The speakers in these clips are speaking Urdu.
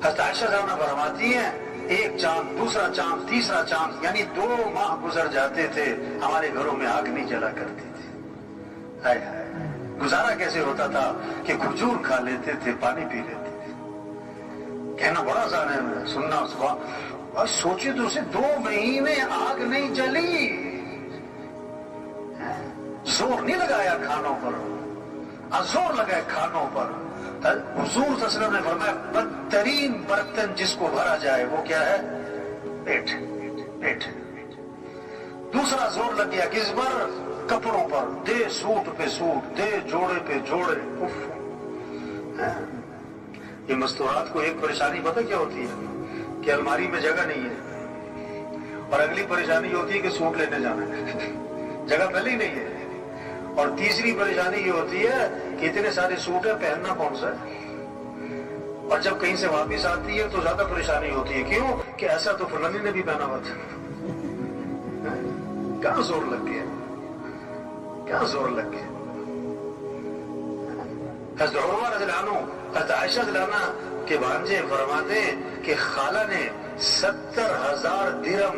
حضرت عائشہ صاحب فرماتی ہیں ایک چاند، دوسرا چاند، تیسرا چاند، یعنی 2 ماہ گزر جاتے تھے، ہمارے گھروں میں آگ نہیں جلا کرتی تھی۔ ہائے ہائے، گزارا کیسے ہوتا تھا کہ کھجور کھا لیتے تھے، پانی پی لیتے تھے۔ کہنا بڑا آسان ہے سننا اس کو، اور سوچے تو اسے 2 مہینے آگ نہیں جلی، زور نہیں لگایا کھانوں پر، زور لگایا کھانوں پر۔ حضور صلی اللہ علیہ وسلم نے فرمایا بدترین برتن جس کو بھرا جائے وہ کیا ہے؟ پیٹ، پیٹ۔ دوسرا زور لگ گیا کس پر؟ کپڑوں پر، دے سوٹ پہ سوٹ، دے جوڑے پہ جوڑے۔ یہ مستورات کو ایک پریشانی پتہ کیا ہوتی ہے؟ کہ الماری میں جگہ نہیں ہے، اور اگلی پریشانی ہوتی ہے کہ سوٹ لینے جانا ہے، جگہ پہلے ہی نہیں ہے، اور تیسری پریشانی یہ ہوتی ہے کہ اتنے سارے سوٹ ہیں، پہننا کون سا ہے؟ اور جب کہیں سے واپس آتی ہے تو زیادہ پریشانی ہوتی ہے، کیوں کہ ایسا تو فلانی نے بھی پہنا ہوا تھا۔ کہاں زور لگ گیا، کہاں زور لگ گیا۔ حضرت عروہ رضی اللہ عنہ، حضرت عائشہ رضی اللہ عنہ کے بھانجے فرماتے ہیں کہ خالہ نے 70,000 درہم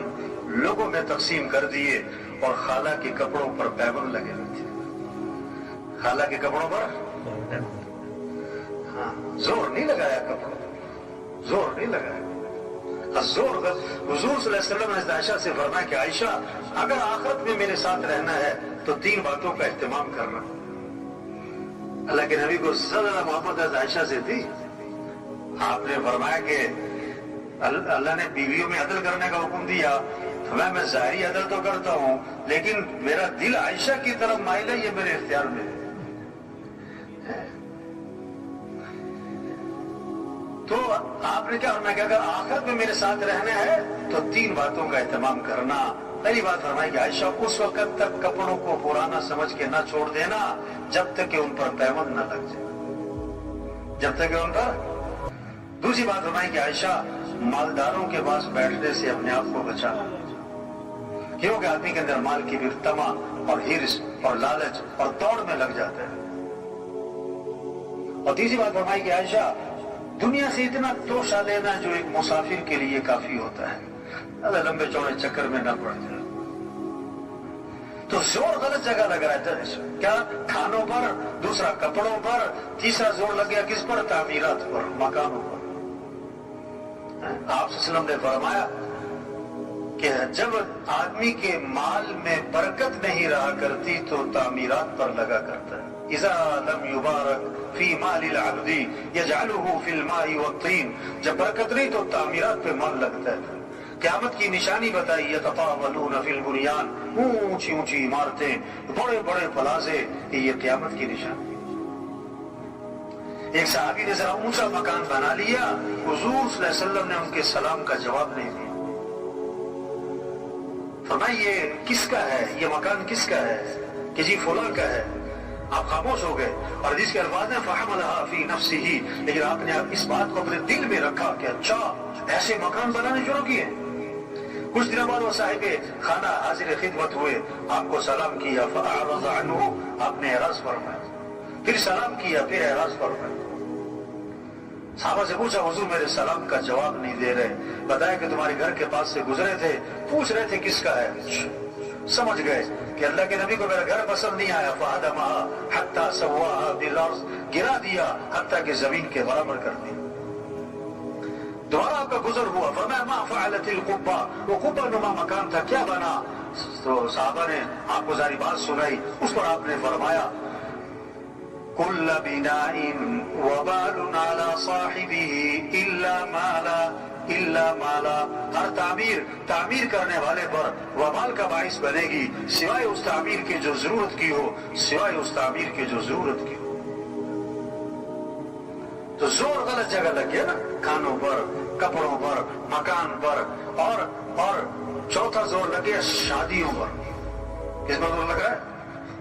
لوگوں میں تقسیم کر دیے، اور خالہ کے کپڑوں پر پیبند لگے ہوئے تھے۔ خالہ کے کپڑوں پر ہاں، زور نہیں لگایا، کپڑوں زور نہیں لگایا، زور۔ حضور صلی اللہ علیہ وسلم نے عائشہ سے فرمایا کہ عائشہ اگر آخرت میں میرے ساتھ رہنا ہے تو 3 باتوں کا اہتمام کرنا۔ اللہ کے نبی کو زیادہ محبت حضرت عائشہ سے تھی۔ آپ نے فرمایا کہ اللہ نے بیویوں میں عدل کرنے کا حکم دیا، میں ظاہری عدل تو کرتا ہوں، لیکن میرا دل عائشہ کی طرف مائل ہے، یہ میرے اختیار میں ہے۔ تو آپ نے کیا فرمایا کہ اگر آخرت میں میرے ساتھ رہنا ہے تو 3 باتوں کا اہتمام کرنا۔ پہلی بات فرمائی کہ عائشہ اس وقت تک کپڑوں کو پرانا سمجھ کے نہ چھوڑ دینا جب تک کہ ان پر پیوند نہ لگ جائے، جب تک کہ ان پر۔ دوسری بات فرمائی کہ عائشہ مالداروں کے پاس بیٹھنے سے اپنے آپ کو بچانا، کیونکہ آدمی کے اندر مال کی بھی طمع اور ہرس اور لالچ اور دوڑ میں لگ جاتا ہے۔ اور تیسری بات فرمائی کہ عائشہ دنیا سے اتنا توشہ لینا جو ایک مسافر کے لیے کافی ہوتا ہے، اگر لمبے چوڑے چکر میں نہ پڑ جائے۔ تو زور غلط جگہ لگ رہا ہے، کیا؟ کھانوں پر، دوسرا کپڑوں پر، تیسرا زور لگ گیا کس پر؟ تعمیرات پر، مکانوں پر۔ آپ صلی اللہ علیہ وسلم نے فرمایا کہ جب آدمی کے مال میں برکت نہیں رہا کرتی تو تعمیرات پر لگا کرتا ہے۔ اذا لم یبارک فی مال العبد یجعلہ فی الماء والطین، جب برکت نہیں تو تعمیرات پہ مال لگتا ہے۔ قیامت کی نشانی بتائی، یتطاولون فی البنیان، اونچی اونچی عمارتیں، بڑے بڑے پلازے، یہ قیامت کی نشانی۔ ایک صحابی نے ذرا اونچا مکان بنا لیا، حضور صلی اللہ علیہ وسلم نے ان کے سلام کا جواب نہیں دیا۔ فرمایا یہ کس کا ہے، یہ مکان کس کا ہے؟ کہ جی فلاں کا ہے۔ آپ خاموش ہو گئے، اور حدیث کے الفاظ ہیں فحملها فی نفسہ، لیکن آپ نے اس بات کو اپنے دل میں رکھا کہ اچھا ایسے مکان بنانے شروع کیے۔ کچھ دنوں بعد وہ صاحب خانہ حاضر خدمت ہوئے، آپ کو سلام کیا، فاعرض عنہ، آپ نے اعراض فرمایا، پھر سلام کیا، پھر اعراض فرمایا۔ صحابہ سے پوچھا حضور میرے سلام کا جواب نہیں دے رہے، بتایا کہ تمہارے گھر کے پاس سے گزرے تھے، پوچھ رہے تھے کس کا ہے۔ سمجھ گئے کہ اللہ کے نبی کو میرا گھر پسند نہیں آیا، فہدمها حتی سواها بالارض، گرا دیا حتیٰ کہ زمین کے برابر کر دیا۔ دوبارہ آپ کا گزر ہوا، فرمایا ما فعلت القبہ، وہ قبہ نما مکان تھا، کیا بنا؟ تو صحابہ نے آپ کو ساری بات سنائی، اس پر آپ نے فرمایا کل بناء وبال على صاحبه الا مالا، ہر تعمیر کرنے والے پر وبال کا باعث بنے گی سوائے اس تعمیر کی جو ضرورت کی ہو، سوائے اس تعمیر کی جو ضرورت کی ہو۔ تو زور غلط جگہ لگ گیا نا، کھانوں پر، کپڑوں پر، مکان پر، اور چوتھا زور لگ گیا شادیوں پر۔ کس پر زور لگا ہے؟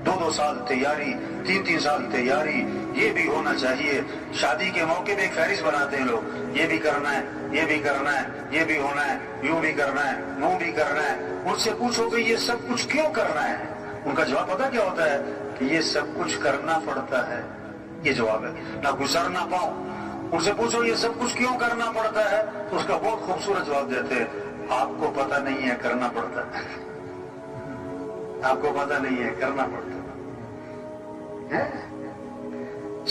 2 سال تیاری، 3 سال تیاری، یہ بھی ہونا چاہیے۔ شادی کے موقع پہ ایک فہرست بناتے ہیں لوگ، یہ بھی کرنا ہے، یہ بھی کرنا ہے، یہ بھی ہونا ہے، یوں بھی کرنا ہے، وہ بھی کرنا ہے۔ ان سے پوچھو کہ یہ سب کچھ کیوں کرنا ہے؟ ان کا جواب پتہ کیا ہوتا ہے؟ کہ یہ سب کچھ کرنا پڑتا ہے، یہ جواب ہے۔ نہ گزر نہ پاؤں، ان سے پوچھو یہ سب کچھ کیوں کرنا پڑتا ہے؟ تو اس کا بہت خوبصورت جواب دیتے ہیں، آپ کو پتہ نہیں ہے کرنا پڑتا ہے، آپ کو پتہ نہیں ہے کرنا پڑتا ہے۔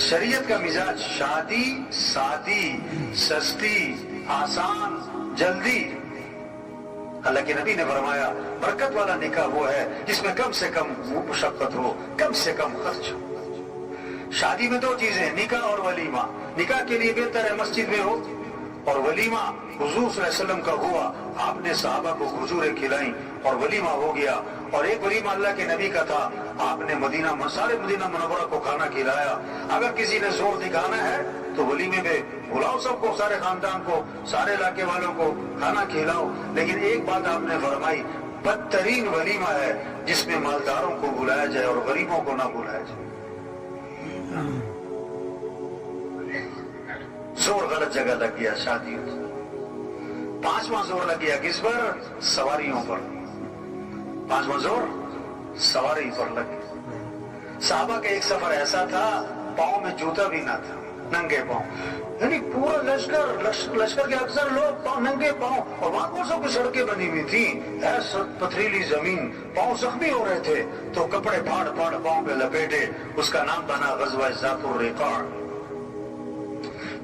شریعت کا مزاج شادی سادی، سستی، آسان، جلدی۔ اللہ کے نبی نے فرمایا برکت والا نکاح وہ ہے جس میں کم سے کم مشقت ہو، کم سے کم خرچ ہو۔ شادی میں دو چیزیں، نکاح اور ولیمہ۔ نکاح کے لیے بہتر ہے مسجد میں ہو، اور ولیمہ حضور صلی اللہ علیہ وسلم کا ہوا، آپ نے صحابہ کو کھجوریں کھلائیں اور ولیمہ ہو گیا۔ اور ایک ولیمہ اللہ کے نبی کا تھا، آپ نے سارے مدینہ منورہ کو کھانا کھلایا۔ اگر کسی نے زور دکھانا ہے تو ولیمے میں بلاؤ سب کو، سارے خاندان کو، سارے علاقے والوں کو کھانا کھلاؤ، لیکن ایک بات آپ نے فرمائی، بدترین ولیمہ ہے جس میں مالداروں کو بلایا جائے اور غریبوں کو نہ بلایا جائے۔ زور غلط جگہ لگ گیا شادیوں سے۔ پانچواں زور لگ گیا کس پر؟ سواریوں پر۔ پانچواں زور سواری پر لگ گیا۔ صحابہ کا ایک سفر ایسا تھا پاؤں میں جوتا بھی نہ تھا، ننگے پاؤں، یعنی پورا لشکر کے اکثر لوگ پاؤں ننگے پاؤں، اور وہاں کو سب کی سڑکیں بنی ہوئی تھی، ایسا پتھریلی زمین، پاؤں زخمی ہو رہے تھے تو کپڑے پھاڑ پھاڑ پاؤں پہ لپیٹے۔ اس کا نام بنا غزوہ ذات الرقاع۔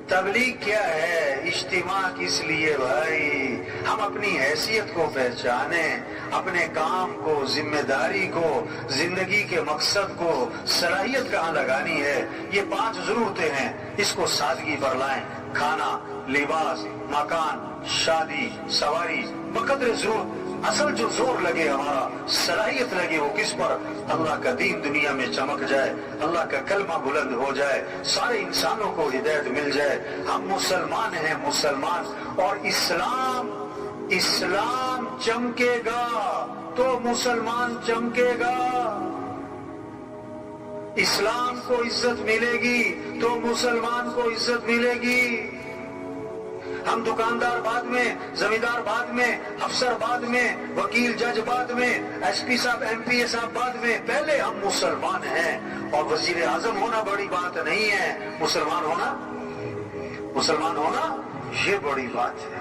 تبلیغ کیا ہے؟ اجتماع کس لیے بھائی؟ ہم اپنی حیثیت کو پہچانیں، اپنے کام کو، ذمہ داری کو، زندگی کے مقصد کو، صلاحیت کہاں لگانی ہے۔ یہ 5 ضرورتیں ہیں، اس کو سادگی پر لائیں۔ کھانا، لباس، مکان، شادی، سواری، بقدر ضرورت۔ اصل جو زور لگے ہمارا، صلاحیت لگے، وہ کس پر؟ اللہ کا دین دنیا میں چمک جائے، اللہ کا کلمہ بلند ہو جائے، سارے انسانوں کو ہدایت مل جائے۔ ہم مسلمان ہیں، مسلمان، اور اسلام چمکے گا تو مسلمان چمکے گا۔ اسلام کو عزت ملے گی تو مسلمان کو عزت ملے گی۔ ہم دکاندار بعد میں، زمیندار بعد میں، افسر بعد میں، وکیل جج بعد میں، ایس پی صاحب ایم پی اے صاحب بعد میں، پہلے ہم مسلمان ہیں۔ اور وزیر اعظم ہونا بڑی بات نہیں ہے، مسلمان ہونا یہ بڑی بات ہے۔